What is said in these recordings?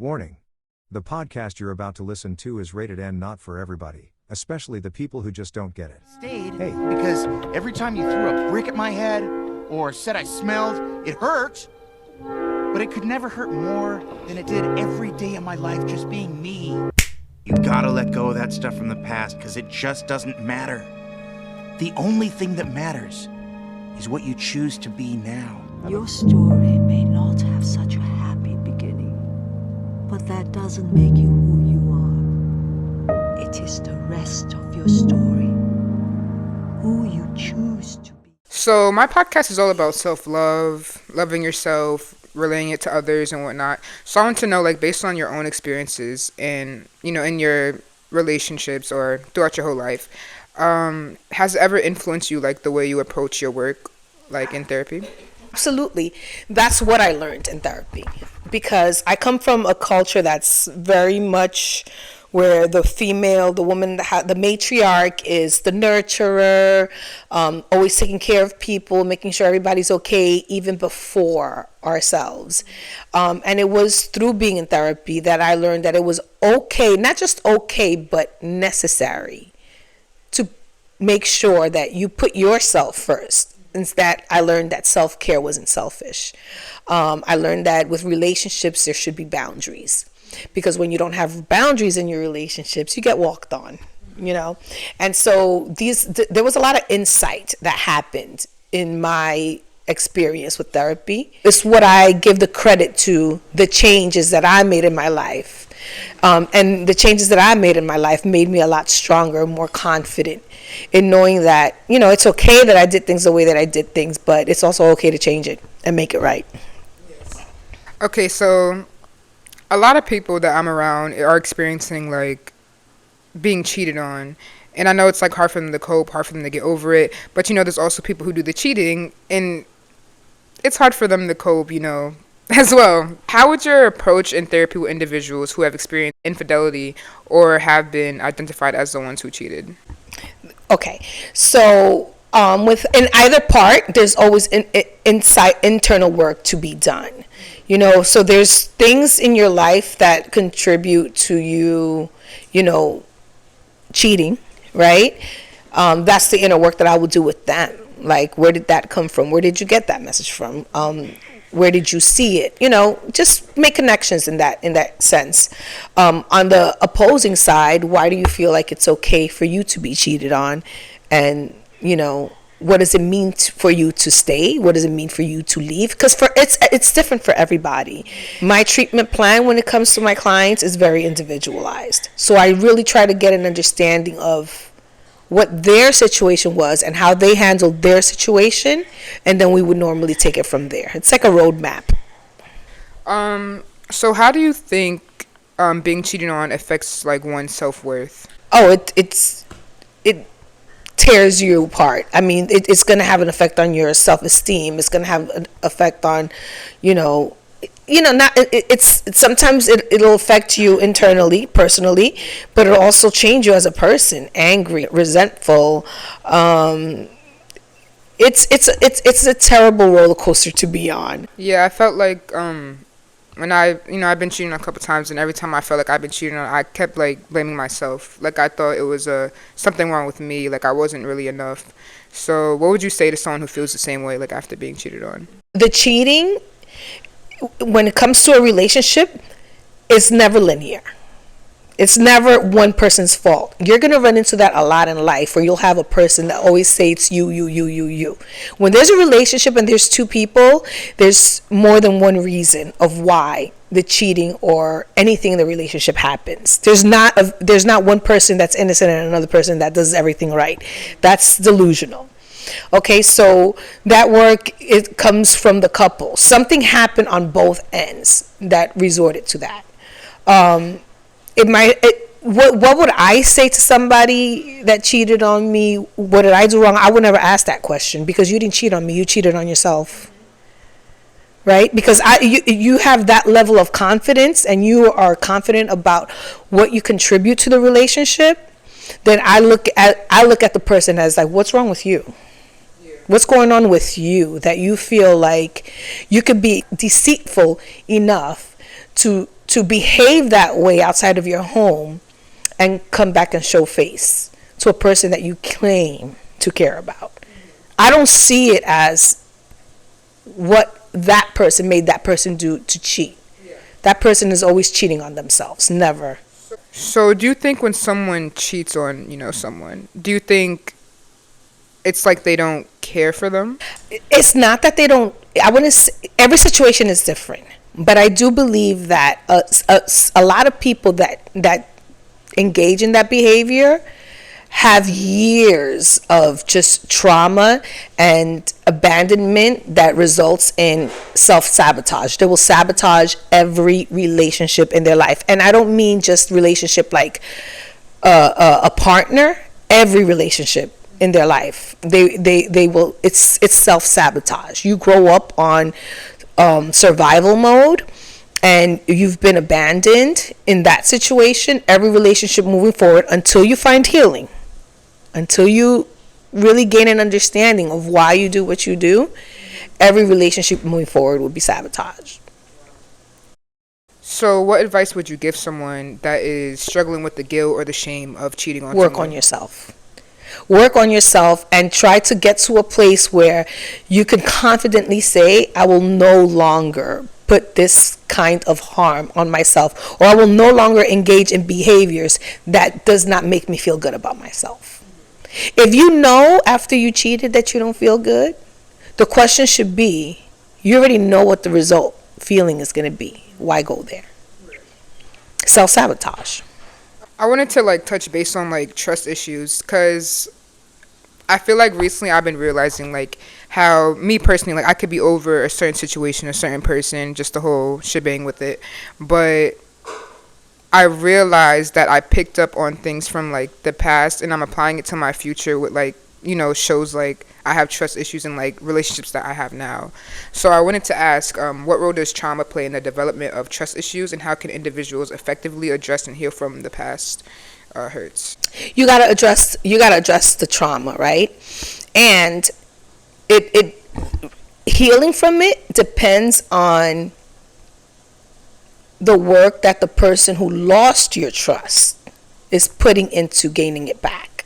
Warning. The podcast you're about to listen to is rated N, not for everybody, especially the people who just don't get it. Stayed Hey. because every time you threw a brick at my head or said I smelled, it hurt. But it could never hurt more than it did every day of my life just being me. You gotta let go of that stuff from the past because it just doesn't matter. The only thing that matters is what you choose to be now. Your story may not have such a happy beginning, but that doesn't make you who you are. It is the rest of your story, who you choose to be. So my podcast is all about self-love, loving yourself, relaying it to others and whatnot. So I want to know, like, based on your own experiences and, in your relationships or throughout your whole life, has it ever influenced you, like, the way you approach your work, like, in therapy? Absolutely. That's what I learned in therapy, because I come from a culture that's very much where the female, the woman, the matriarch is the nurturer, always taking care of people, making sure everybody's okay, even before ourselves. And it was through being in therapy that I learned that it was okay, not just okay, but necessary to make sure that you put yourself first. Instead, I learned that self-care wasn't selfish. I learned that with relationships, there should be boundaries. Because when you don't have boundaries in your relationships, you get walked on, And so there was a lot of insight that happened in my experience with therapy. It's what I give the credit to, the changes that I made in my life. And the changes that I made in my life made me a lot stronger, more confident in knowing that, it's okay that I did things the way that I did things, but it's also okay to change it and make it right. Okay, so a lot of people that I'm around are experiencing, like, being cheated on. And I know it's, like, hard for them to cope, hard for them to get over it. But, there's also people who do the cheating, and it's hard for them to cope, as well. How would your approach in therapy with individuals who have experienced infidelity or have been identified as the ones who cheated? Okay, so in either part, there's always internal work to be done. So there's things in your life that contribute to you, cheating, right? That's the inner work that I would do with them. Like, where did that come from? Where did you get that message from? Where did you see it? Just make connections in that sense. On the opposing side, why do you feel like it's okay for you to be cheated on? And, what does it mean for you to stay? What does it mean for you to leave? Because it's different for everybody. My treatment plan when it comes to my clients is very individualized. So I really try to get an understanding of what their situation was and how they handled their situation, and then we would normally take it from there. It's like a roadmap. So how do you think being cheated on affects, like, one's self-worth? Oh, it tears you apart. I mean, it's going to have an effect on your self-esteem. It's going to have an effect on, sometimes it'll affect you internally, personally, but it'll also change you as a person, angry, resentful. It's a terrible roller coaster to be on. Yeah, I felt like when I've been cheated on a couple times, and every time I felt like I've been cheated on, I kept, like, blaming myself. Like, I thought it was something wrong with me, like I wasn't really enough. So what would you say to someone who feels the same way, like, after being cheated on? The cheating, when it comes to a relationship, it's never linear. It's never one person's fault. You're going to run into that a lot in life, where you'll have a person that always say it's you. When there's a relationship and there's two people, there's more than one reason of why the cheating or anything in the relationship happens. There's not one person that's innocent and another person that does everything right. That's delusional. Okay, so that work, it comes from the couple. Something happened on both ends that resorted to that. What would I say to somebody that cheated on me? What did I do wrong? I would never ask that question, because you didn't cheat on me. You cheated on yourself, right? Because you have that level of confidence, and you are confident about what you contribute to the relationship. Then I look at the person as, like, what's wrong with you? What's going on with you that you feel like you could be deceitful enough to to behave that way outside of your home and come back and show face to a person that you claim to care about. I don't see it as what that person made that person do to cheat. That person is always cheating on themselves, never. So do you think when someone cheats on, someone, do you think it's like they don't care for them? It's not that they don't. I wouldn't say, every situation is different, but I do believe that a lot of people that engage in that behavior have years of just trauma and abandonment that results in self-sabotage. They will sabotage every relationship in their life. And I don't mean just relationship like a partner, every relationship in their life. They will, it's self-sabotage. You grow up on survival mode, and you've been abandoned in that situation. Every relationship moving forward, until you find healing, until you really gain an understanding of why you do what you do, every relationship moving forward will be sabotaged. So what advice would you give someone that is struggling with the guilt or the shame of cheating on Work someone? on yourself. Work on yourself and try to get to a place where you can confidently say, I will no longer put this kind of harm on myself, or I will no longer engage in behaviors that does not make me feel good about myself. If you know after you cheated that you don't feel good, the question should be, you already know what the result feeling is going to be. Why go there? Self-sabotage. I wanted to touch base on trust issues, because I feel like recently I've been realizing how me personally, I could be over a certain situation, a certain person, just the whole shebang with it, but I realized that I picked up on things from the past, and I'm applying it to my future with shows I have trust issues in relationships that I have now. So I wanted to ask, what role does trauma play in the development of trust issues, and how can individuals effectively address and heal from the past hurts? You gotta address the trauma, right? And it healing from it depends on the work that the person who lost your trust is putting into gaining it back.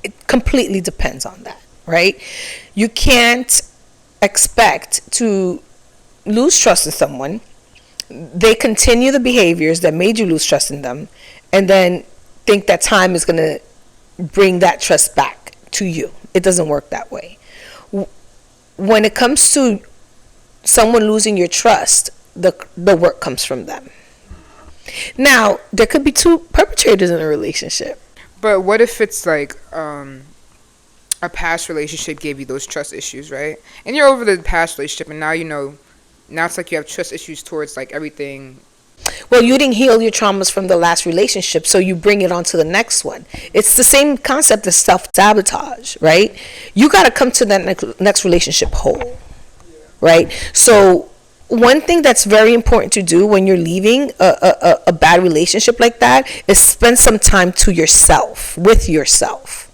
It completely depends on that, right? You can't expect to lose trust in someone. They continue the behaviors that made you lose trust in them, and then think that time is going to bring that trust back to you. It doesn't work that way. When it comes to someone losing your trust, the work comes from them. Now, there could be two perpetrators in a relationship. But what if it's a past relationship gave you those trust issues, right? And you're over the past relationship, and now now it's you have trust issues towards everything. Well, you didn't heal your traumas from the last relationship, so you bring it on to the next one. It's the same concept as self-sabotage, right? You got to come to that next relationship whole, right? So one thing that's very important to do when you're leaving a bad relationship like that is spend some time to yourself, with yourself.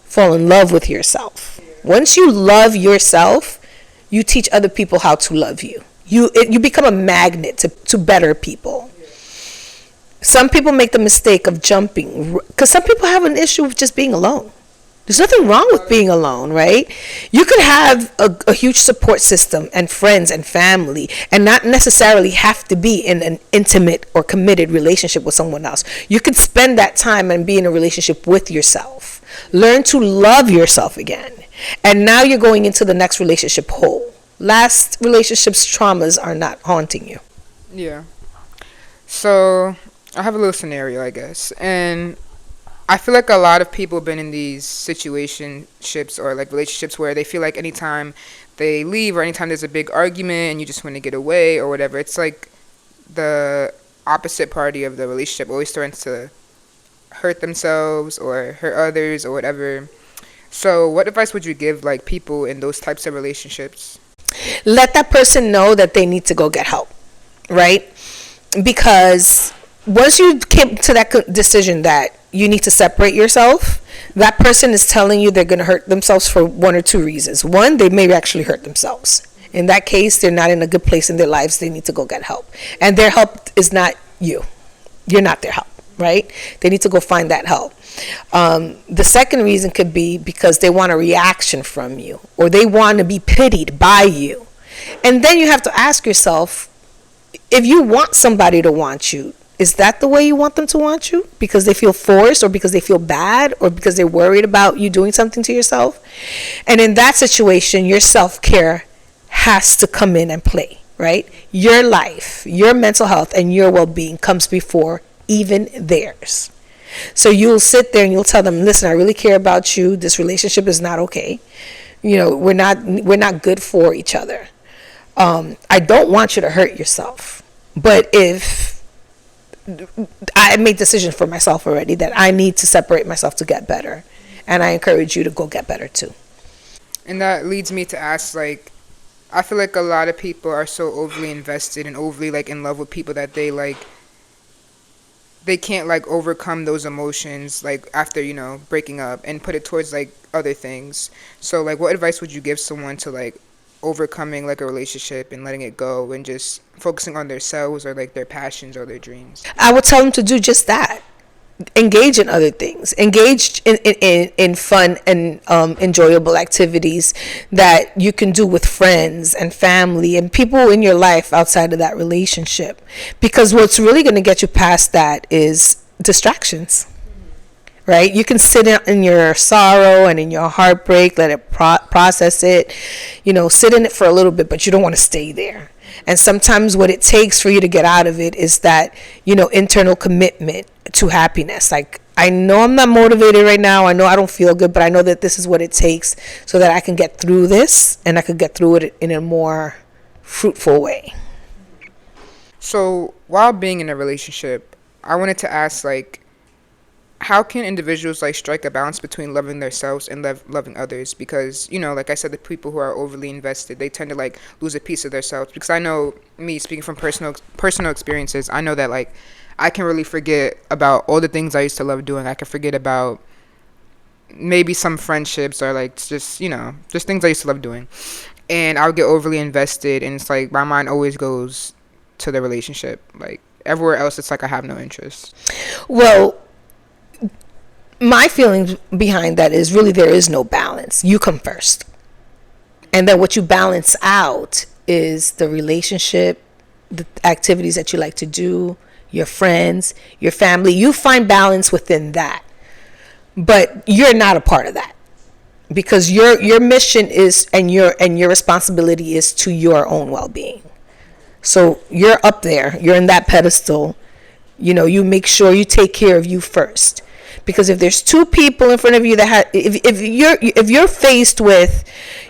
Fall in love with yourself. Once you love yourself, you teach other people how to love you. You become a magnet to better people. Some people make the mistake of jumping, because some people have an issue with just being alone. There's nothing wrong with being alone, right? You could have a huge support system and friends and family, and not necessarily have to be in an intimate or committed relationship with someone else. You could spend that time and be in a relationship with yourself. Learn to love yourself again. And now you're going into the next relationship whole. Last relationships' traumas are not haunting you. Yeah. So I have a little scenario, I guess. And I feel like a lot of people have been in these situationships or relationships where they feel like anytime they leave or anytime there's a big argument and you just want to get away or whatever, it's the opposite party of the relationship always starts to hurt themselves or hurt others or whatever. So what advice would you give people in those types of relationships? Let that person know that they need to go get help, right? Because once you came to that decision that you need to separate yourself, that person is telling you they're going to hurt themselves for one or two reasons. One, they may actually hurt themselves. In that case, they're not in a good place in their lives. They need to go get help. And their help is not you. You're not their help, right? They need to go find that help. The second reason could be because they want a reaction from you, or they want to be pitied by you. And then you have to ask yourself, if you want somebody to want you, is that the way you want them to want you? Because they feel forced, or because they feel bad, or because they're worried about you doing something to yourself? And in that situation, your self-care has to come in and play, right? Your life, your mental health, and your well-being comes before even theirs. So you'll sit there and you'll tell them, listen, I really care about you. This relationship is not okay. You know, we're not good for each other. I don't want you to hurt yourself. But if I made decisions for myself already that I need to separate myself to get better, and I encourage you to go get better too. And that leads me to ask, like, I feel like a lot of people are so overly invested and overly, like, in love with people that they, like, they can't, like, overcome those emotions, like, after, you know, breaking up, and put it towards, like, other things. So, like, what advice would you give someone to, like, overcoming, like, a relationship and letting it go and just focusing on themselves, or, like, their passions or their dreams? I would tell them to do just that. Engage in other things. Engage in fun and enjoyable activities that you can do with friends and family and people in your life outside of that relationship. Because what's really going to get you past that is distractions. Right? You can sit in your sorrow and in your heartbreak, let it process it, you know, sit in it for a little bit, but you don't want to stay there. And sometimes what it takes for you to get out of it is that, you know, internal commitment to happiness. Like, I know I'm not motivated right now. I know I don't feel good, but I know that this is what it takes so that I can get through this, and I could get through it in a more fruitful way. So while being in a relationship, I wanted to ask, like, how can individuals, like, strike a balance between loving themselves and loving others? Because, you know, like I said, the people who are overly invested, they tend to, like, lose a piece of themselves. Because I know, me speaking from personal experiences, I know that, like, I can really forget about all the things I used to love doing. I can forget about maybe some friendships, or, like, just, you know, just things I used to love doing. And I'll get overly invested, and it's like my mind always goes to the relationship. Like, everywhere else, it's like I have no interest. Well, my feelings behind that is really there is no balance. You come first. And then what you balance out is the relationship, the activities that you like to do, your friends, your family. You find balance within that. But you're not a part of that. Because your mission is, and your responsibility is to your own well-being. So you're up there. You're in that pedestal. You know, you make sure you take care of you first. Because if there's two people in front of you that have, if you're faced with,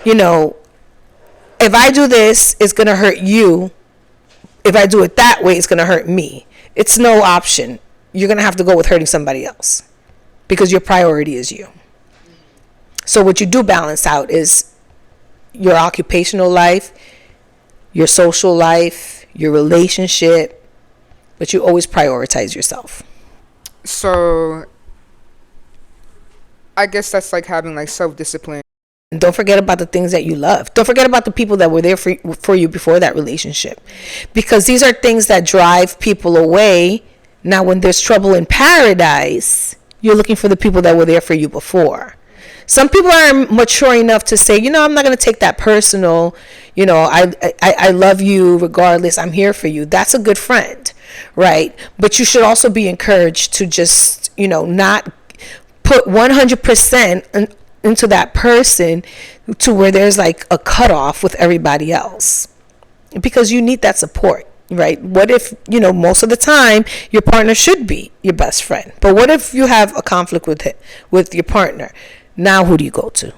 you know, if I do this, it's going to hurt you. If I do it that way, it's going to hurt me. It's no option. You're going to have to go with hurting somebody else, because your priority is you. So what you do balance out is your occupational life, your social life, your relationship, but you always prioritize yourself. So I guess that's like having, like, self-discipline. And don't forget about the things that you love. Don't forget about the people that were there for you before that relationship. Because these are things that drive people away. Now, when there's trouble in paradise, you're looking for the people that were there for you before. Some people are mature enough to say, you know, I'm not going to take that personal. You know, I love you regardless. I'm here for you. That's a good friend, right? But you should also be encouraged to just, you know, not put 100% into that person to where there's like a cutoff with everybody else, because you need that support, right? What if, you know, most of the time your partner should be your best friend, but what if you have a conflict with your partner? Now who do you go to?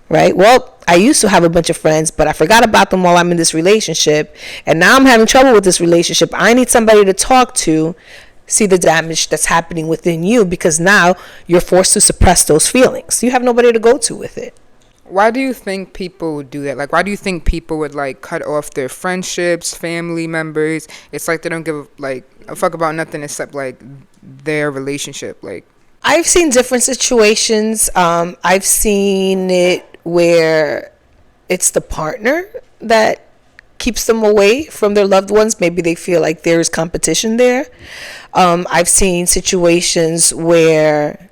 Right? Well, I used to have a bunch of friends, but I forgot about them while I'm in this relationship, and now I'm having trouble with this relationship. I need somebody to talk to, see the damage that's happening within you, because now you're forced to suppress those feelings. You have nobody to go to with it. Why do you think people would do that? Like, why do you think people would, like, cut off their friendships, family members? It's like they don't give, like, a fuck about nothing except, like, their relationship. Like, I've seen different situations. I've seen it where it's the partner that keeps them away from their loved ones. Maybe they feel like there is competition there. I've seen situations where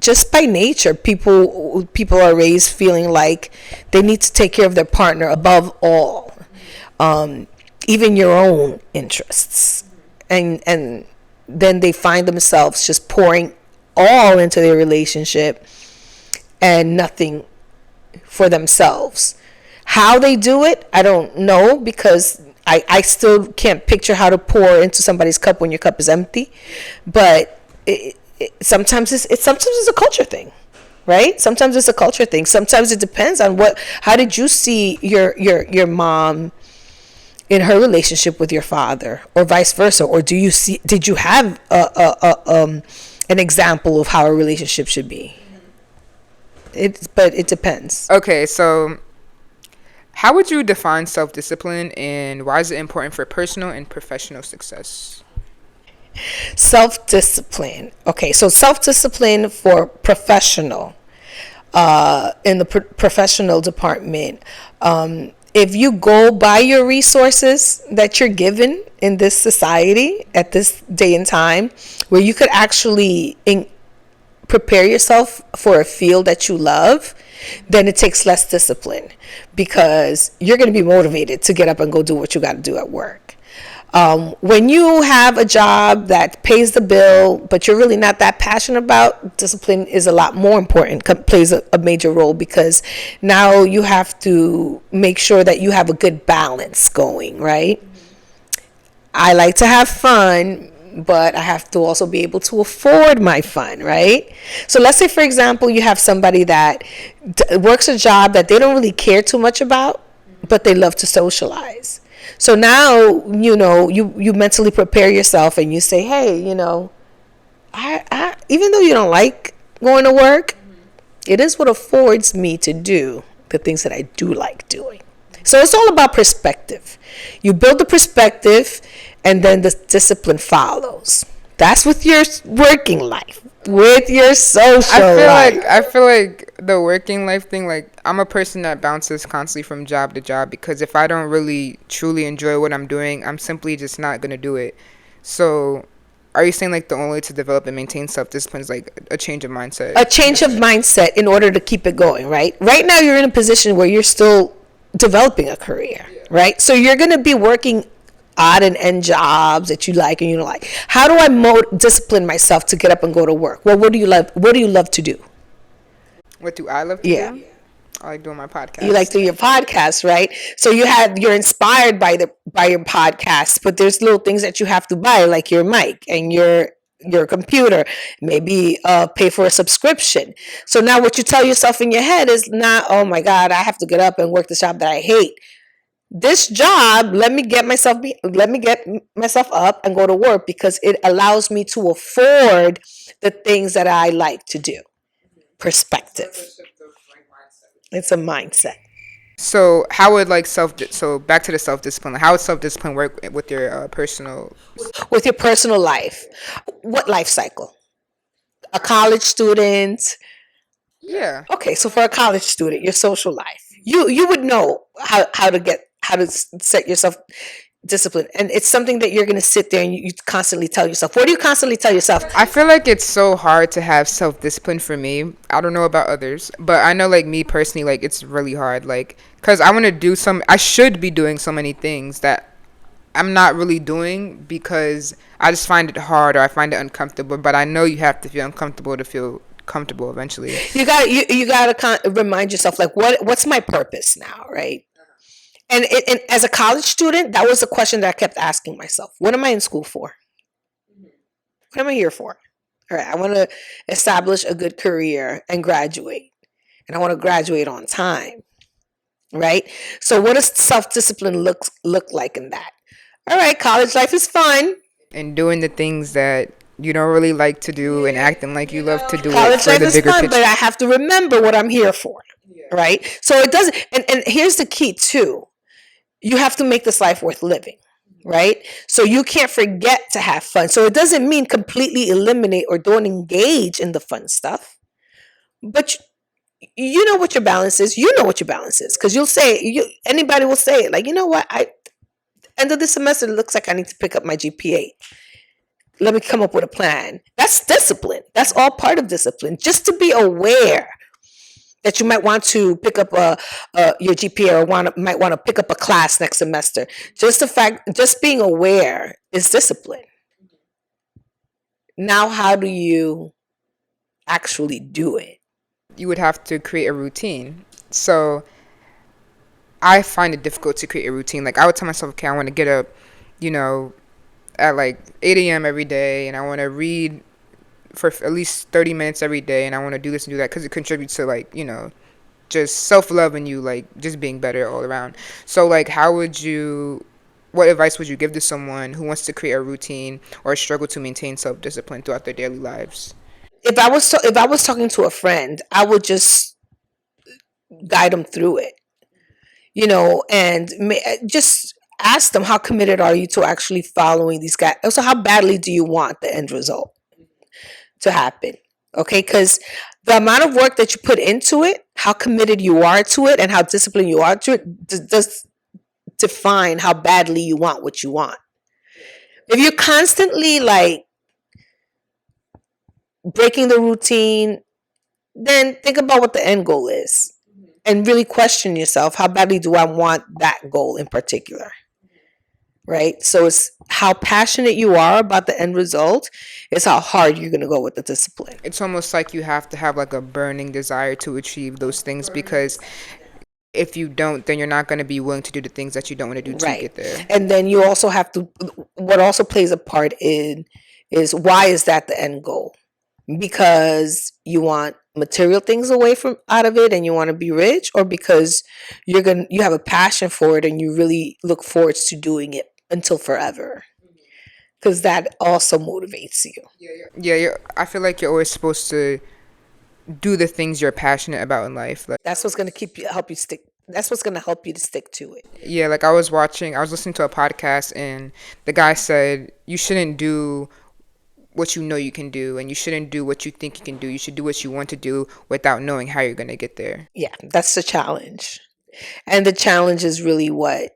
just by nature, people are raised feeling like they need to take care of their partner above all, even your own interests, and then they find themselves just pouring all into their relationship and nothing for themselves. How they do it, I don't know, because I still can't picture how to pour into somebody's cup when your cup is empty. But sometimes it's a culture thing, right? Sometimes it's a culture thing. Sometimes it depends on how did you see your mom in her relationship with your father, or vice versa, or did you have an example of how a relationship should be? But it depends. Okay, so how would you define self-discipline, and why is it important for personal and professional success? Self-discipline. Okay, so self-discipline for professional, in the professional department. If you go by your resources that you're given in this society at this day and time, where you could actually prepare yourself for a field that you love, then it takes less discipline, because you're going to be motivated to get up and go do what you got to do at work. When you have a job that pays the bill, but you're really not that passionate about, discipline is a lot more important, plays a major role, because now you have to make sure that you have a good balance going, right? I like to have fun, but I have to also be able to afford my fun, right? So let's say, for example, you have somebody that works a job that they don't really care too much about, but they love to socialize. So now, you mentally prepare yourself and you say, hey, I even though you don't like going to work, it is what affords me to do the things that I do like doing. So it's all about perspective. You build the perspective, and then the discipline follows. That's with your working life, with your social life. I feel like the working life thing, like, I'm a person that bounces constantly from job to job, because if I don't really truly enjoy what I'm doing, I'm simply just not going to do it. So are you saying, like, the only way to develop and maintain self-discipline is, like, a change of mindset? A change of mindset in order to keep it going, right? Right now you're in a position where you're still developing a career, right? So you're going to be working odd and end jobs that you like and you don't like. How do I discipline myself to get up and go to work? Well, what do you love? What do you love to do? What do I love to do? I like doing my podcast. You like doing your podcast, right? So you're inspired by your podcast, but there's little things that you have to buy, like your mic and your computer, maybe pay for a subscription. So now what you tell yourself in your head is not, oh my God, I have to get up and work the job that I hate. This job, let me get myself up and go to work, because it allows me to afford the things that I like to do. Perspective. It's a mindset. So how would so back to the self-discipline, how would self-discipline work with your personal life? What life cycle? A college student? Yeah. Okay, so for a college student, your social life, you would know how to set yourself disciplined, and it's something that you're going to sit there and you constantly tell yourself. What do you constantly tell yourself? I feel like it's so hard to have self-discipline for me. I don't know about others, but I know, like, me personally, like, it's really hard, like, because I should be doing so many things that I'm not really doing, because I just find it hard, or I find it uncomfortable. But I know you have to feel uncomfortable to feel comfortable eventually. You gotta remind yourself, like, what's my purpose now, right? And as a college student, that was a question that I kept asking myself. What am I in school for? What am I here for? All right, I want to establish a good career and graduate. And I want to graduate on time, right? So what does self-discipline look like in that? All right, college life is fun. And doing the things that you don't really like to do, and acting like you love to do college it for life the is bigger fun, picture. but I have to remember what I'm here for, right? So it doesn't, and here's the key too. You have to make this life worth living, right? So you can't forget to have fun. So it doesn't mean completely eliminate or don't engage in the fun stuff, but you know what your balance is. You know what your balance is because you'll say anybody will say it. Like, you know what, I end of the semester it looks like I need to pick up my GPA. Let me come up with a plan. That's discipline. That's all part of discipline. Just to be aware that you might want to pick up your GPA or might want to pick up a class next semester. Just being aware is discipline. Now, how do you actually do it? You would have to create a routine. So I find it difficult to create a routine. Like I would tell myself, okay, I want to get up, at like 8 a.m. every day, and I want to read for at least 30 minutes every day, and I want to do this and do that because it contributes to just self-love and you just being better all around. So what advice would you give to someone who wants to create a routine or struggle to maintain self-discipline throughout their daily lives? If I was talking to a friend, I would just guide them through it, and just ask them, how committed are you to actually following these guys? Also, how badly do you want the end result to happen? Okay, because the amount of work that you put into it, how committed you are to it, and how disciplined you are to it does define how badly you want what you want. If you're constantly breaking the routine, then think about what the end goal is and really question yourself, how badly do I want that goal in particular? Right? So it's how passionate you are about the end result is how hard you're going to go with the discipline. It's almost like you have to have a burning desire to achieve those things, because if you don't, then you're not going to be willing to do the things that you don't want to do to get there. And then you also have to, what also plays a part in is, why is that the end goal? Because you want material things out of it and you want to be rich, or because you have a passion for it and you really look forward to doing it until forever? Because that also motivates you. Yeah, I feel like you're always supposed to do the things you're passionate about in life. That's what's going to help you stick. That's what's going to help you to stick to it. Yeah, I was listening to a podcast, and the guy said you shouldn't do what you know you can do, and you shouldn't do what you think you can do. You should do what you want to do without knowing how you're going to get there. Yeah, that's the challenge. And the challenge is really what,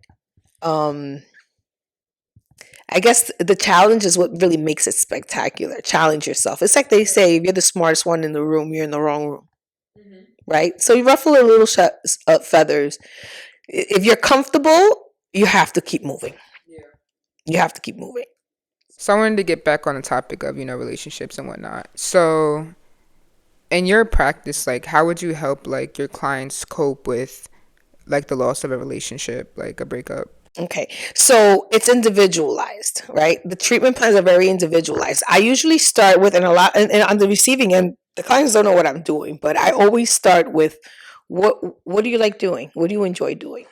I guess the challenge is what really makes it spectacular. Challenge yourself. It's like they say, if you're the smartest one in the room, you're in the wrong room. Mm-hmm. Right? So you ruffle a little feathers. If you're comfortable, you have to keep moving. Yeah. You have to keep moving. So I wanted to get back on the topic of, relationships and whatnot. So in your practice, how would you help your clients cope with the loss of a relationship, a breakup? Okay, so it's individualized, right? The treatment plans are very individualized. I usually start with, and on the receiving end, the clients don't know what I'm doing, but I always start with, what do you like doing? What do you enjoy doing?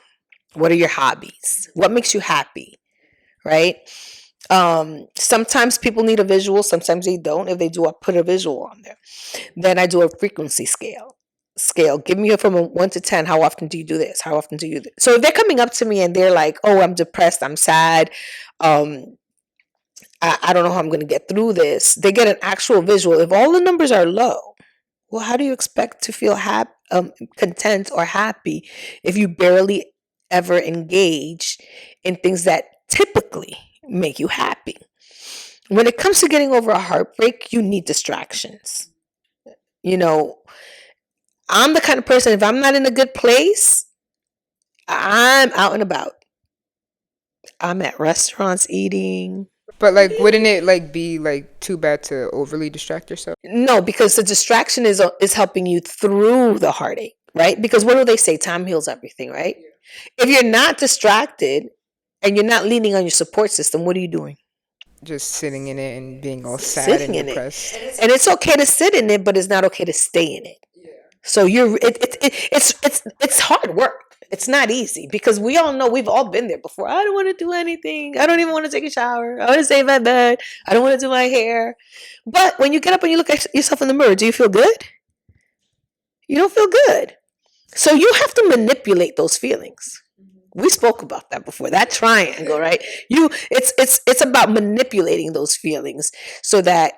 What are your hobbies? What makes you happy, right? Sometimes people need a visual, sometimes they don't. If they do, I put a visual on there. Then I do a frequency scale. Give me from a 1 to 10. How often do you do this? How often do you do this? So if they're coming up to me and they're like, oh, I'm depressed, I'm sad, I don't know how I'm going to get through this, they get an actual visual. If all the numbers are low, well, how do you expect to feel content or happy if you barely ever engage in things that typically make you happy? When it comes to getting over a heartbreak, you need distractions. I'm the kind of person, if I'm not in a good place, I'm out and about. I'm at restaurants eating. But wouldn't it be too bad to overly distract yourself? No, because the distraction is helping you through the heartache, right? Because what do they say? Time heals everything, right? Yeah. If you're not distracted and you're not leaning on your support system, what are you doing? Just sitting in it and being all sad and depressed. And it's okay to sit in it, but it's not okay to stay in it. Yeah. So it's hard work. It's not easy, because we all know, we've all been there before. I don't want to do anything. I don't even want to take a shower. I want to stay in my bed. I don't want to do my hair. But when you get up and you look at yourself in the mirror, do you feel good? You don't feel good. So you have to manipulate those feelings. We spoke about that before, that triangle, right? It's about manipulating those feelings so that,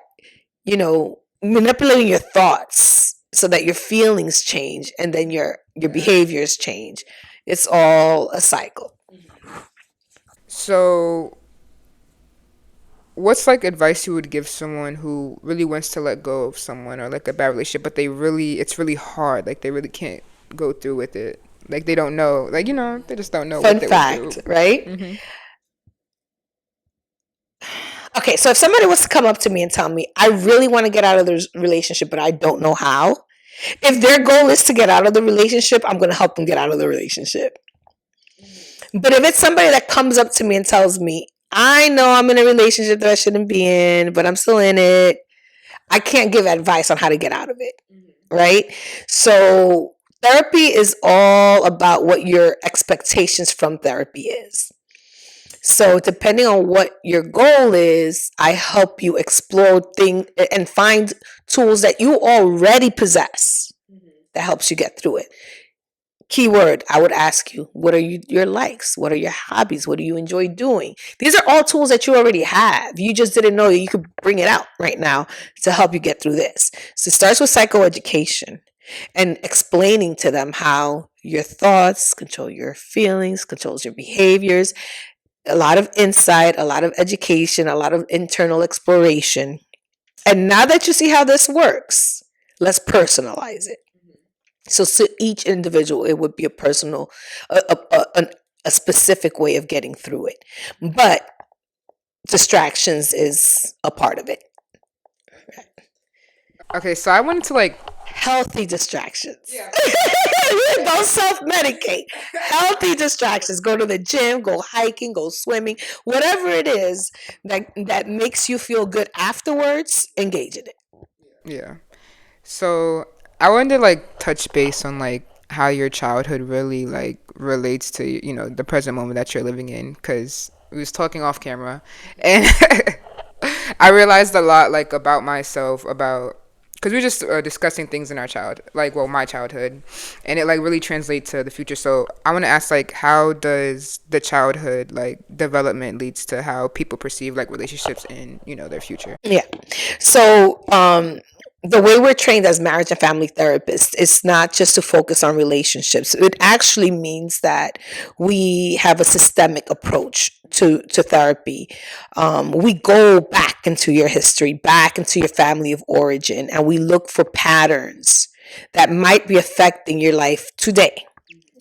manipulating your thoughts so that your feelings change and then your behaviors change. It's all a cycle. So, what's like advice you would give someone who really wants to let go of someone or like a bad relationship, but it's really hard. Like they really can't go through with it. Like they don't know. Like they just don't know Fun what they fact, would do. right? Okay, so if somebody was to come up to me and tell me, I really want to get out of this relationship, but I don't know how, if their goal is to get out of the relationship, I'm going to help them get out of the relationship. But if it's somebody that comes up to me and tells me, I know I'm in a relationship that I shouldn't be in, but I'm still in it, I can't give advice on how to get out of it, right? So therapy is all about what your expectations from therapy is. So depending on what your goal is, I help you explore things and find tools that you already possess that helps you get through it. Keyword, I would ask you, what are your likes? What are your hobbies? What do you enjoy doing? These are all tools that you already have. You just didn't know you could bring it out right now to help you get through this. So it starts with psychoeducation and explaining to them how your thoughts control your feelings, controls your behaviors. A lot of insight, a lot of education, a lot of internal exploration. And now that you see how this works, let's personalize it. So each individual, it would be a personal, a specific way of getting through it. But distractions is a part of it. Okay, so I wanted to like Healthy distractions. Yeah. Don't self-medicate. Healthy distractions. Go to the gym, go hiking, go swimming, whatever it is that makes you feel good afterwards, engage in it. Yeah. So I wanted to like touch base on like how your childhood really like relates to the present moment that you're living in, because we was talking off camera and I realized a lot like about myself, about because we were just discussing things in my childhood, and it like really translates to the future. So I want to ask, like, how does the childhood like development leads to how people perceive like relationships in their future? Yeah. So the way we're trained as marriage and family therapists is not just to focus on relationships. It actually means that we have a systemic approach to therapy. We go back into your history, back into your family of origin, and we look for patterns that might be affecting your life today.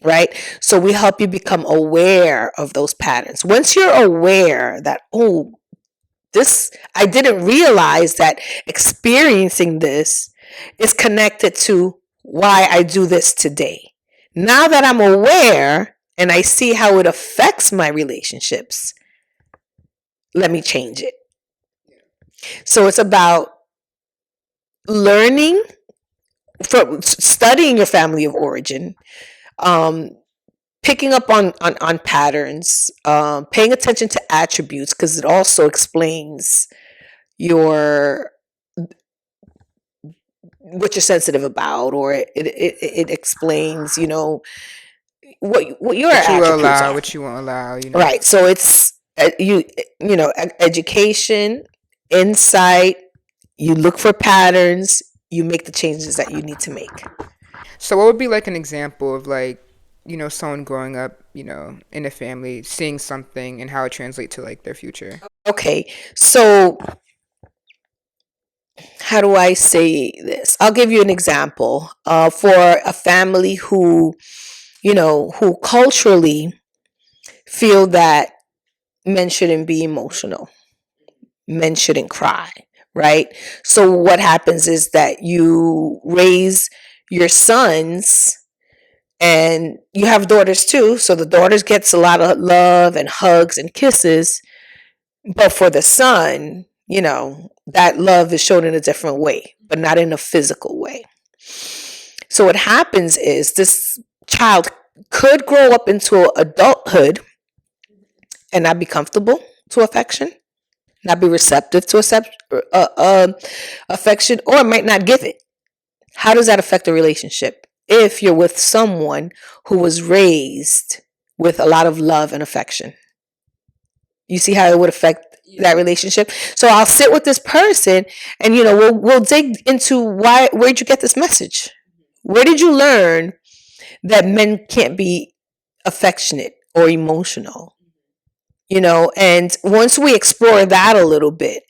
Right? So we help you become aware of those patterns. Once you're aware that, I didn't realize that experiencing this is connected to why I do this today. Now that I'm aware and I see how it affects my relationships, let me change it. So it's about learning from studying your family of origin, picking up on patterns, paying attention to attributes, because it also explains what you're sensitive about, or it explains, what your What you attributes will allow, are. what you won't allow. Right. So it's education, insight. You look for patterns. You make the changes that you need to make. So what would be like an example of like someone growing up in a family seeing something and how it translates to like their future? Okay. So how do I say this? I'll give you an example. For a family who culturally feel that men shouldn't be emotional, men shouldn't cry, right? So what happens is that you raise your sons, and you have daughters too. So the daughters gets a lot of love and hugs and kisses, but for the son, that love is shown in a different way, but not in a physical way. So what happens is this child could grow up into adulthood and not be comfortable to affection, not be receptive to affection, or might not give it. How does that affect a relationship? If you're with someone who was raised with a lot of love and affection, You see how it would affect that relationship? So I'll sit with this person and, we'll dig into where'd you get this message? Where did you learn that men can't be affectionate or emotional? And once we explore that a little bit,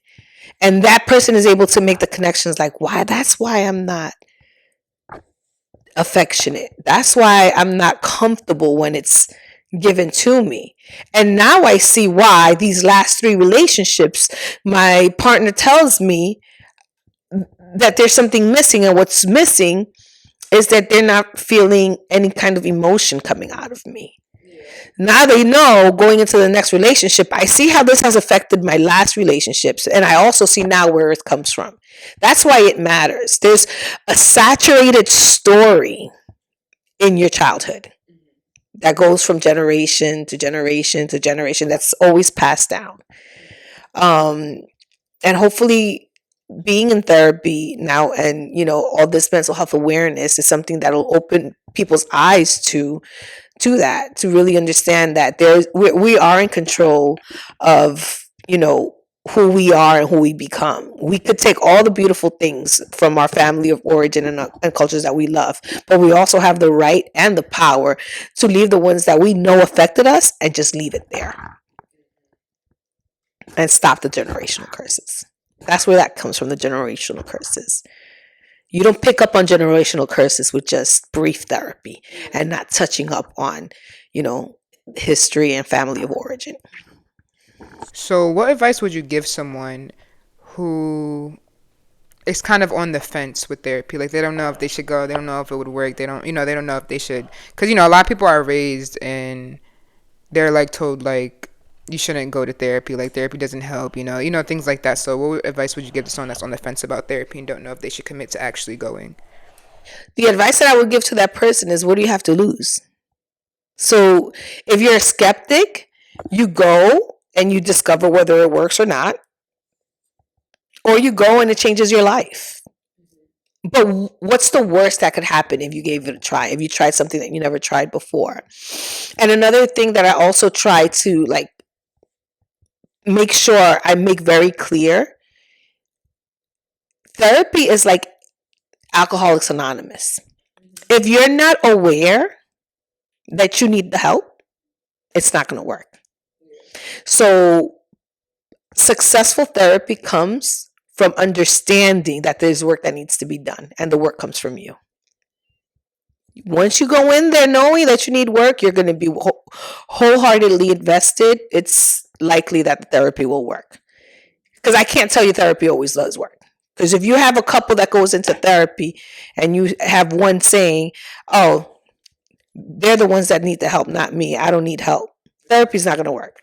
and that person is able to make the connections like, that's why I'm not affectionate. That's why I'm not comfortable when it's given to me. And now I see why these last 3 relationships, my partner tells me that there's something missing, and what's missing is that they're not feeling any kind of emotion coming out of me. Now they know going into the next relationship, I see how this has affected my last relationships. And I also see now where it comes from. That's why it matters. There's a saturated story in your childhood that goes from generation to generation to generation. That's always passed down. And hopefully being in therapy now and, all this mental health awareness is something that'll open people's eyes to that, to really understand that we are in control of, who we are and who we become. We could take all the beautiful things from our family of origin and cultures that we love, but we also have the right and the power to leave the ones that we know affected us and just leave it there and stop the generational curses. That's where that comes from, the generational curses. You don't pick up on generational curses with just brief therapy and not touching up on, history and family of origin. So what advice would you give someone who is kind of on the fence with therapy? Like they don't know if they should go, they don't know if it would work, they don't know if they should. Because, a lot of people are raised and they're like told like, you shouldn't go to therapy, like therapy doesn't help, things like that. So what advice would you give to someone that's on the fence about therapy and don't know if they should commit to actually going? The advice that I would give to that person is, what do you have to lose? So if you're a skeptic, you go and you discover whether it works or not, or you go and it changes your life. But what's the worst that could happen if you gave it a try, if you tried something that you never tried before? And another thing that I also try to make sure I make very clear, therapy is like Alcoholics Anonymous. If you're not aware that you need the help, it's not going to work. So successful therapy comes from understanding that there's work that needs to be done, and the work comes from you. Once you go in there knowing that you need work, you're going to be wholeheartedly invested. It's likely that the therapy will work. Because I can't tell you therapy always does work. Because if you have a couple that goes into therapy and you have one saying, oh, they're the ones that need the help, not me, I don't need help, therapy's not going to work.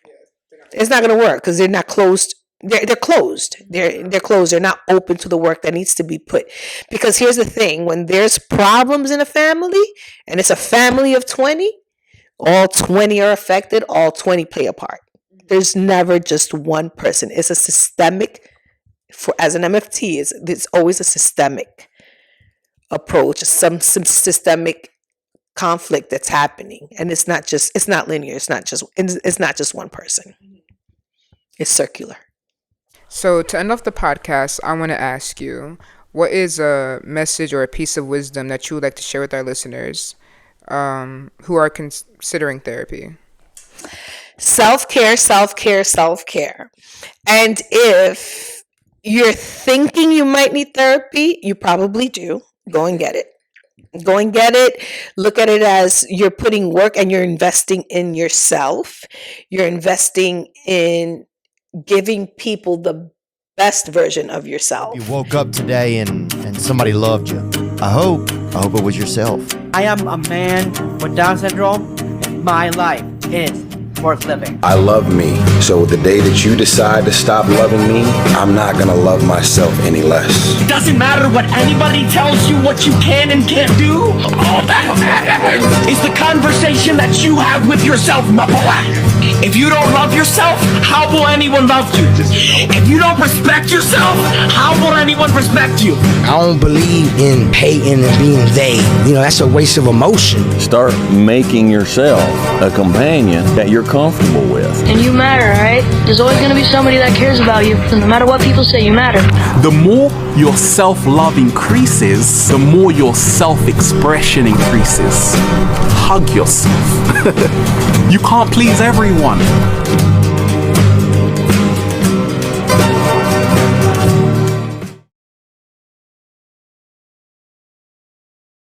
It's not going to work because they're not closed. They're closed. They're closed. They're not open to the work that needs to be put. Because here's the thing: when there's problems in a family, and it's a family of 20, all 20 are affected. All 20 play a part. There's never just one person. It's a systemic. As an MFT, it's always a systemic approach. Some systemic conflict that's happening, and it's not linear. It's not just one person. It's circular. So to end off the podcast, I want to ask you, what is a message or a piece of wisdom that you would like to share with our listeners who are considering therapy? Self-care, self-care, self-care. And if you're thinking you might need therapy, you probably do. Go and get it. Go and get it. Look at it as you're putting work and you're investing in yourself. You're investing in giving people the best version of yourself. You woke up today and somebody loved you. I hope it was yourself. I am a man with Down syndrome. My life is worth living. I love me. So the day that you decide to stop loving me, I'm not gonna love myself any less. It doesn't matter what anybody tells you what you can and can't do. All that matters is the conversation that you have with yourself, my boy. If you don't love yourself, how will anyone love you? If you don't don't respect yourself, how will anyone respect you? I don't believe in hating and being they. That's a waste of emotion. Start making yourself a companion that you're comfortable with. And you matter, right? There's always going to be somebody that cares about you. So no matter what people say, you matter. The more your self-love increases, the more your self-expression increases. Hug yourself. You can't please everyone.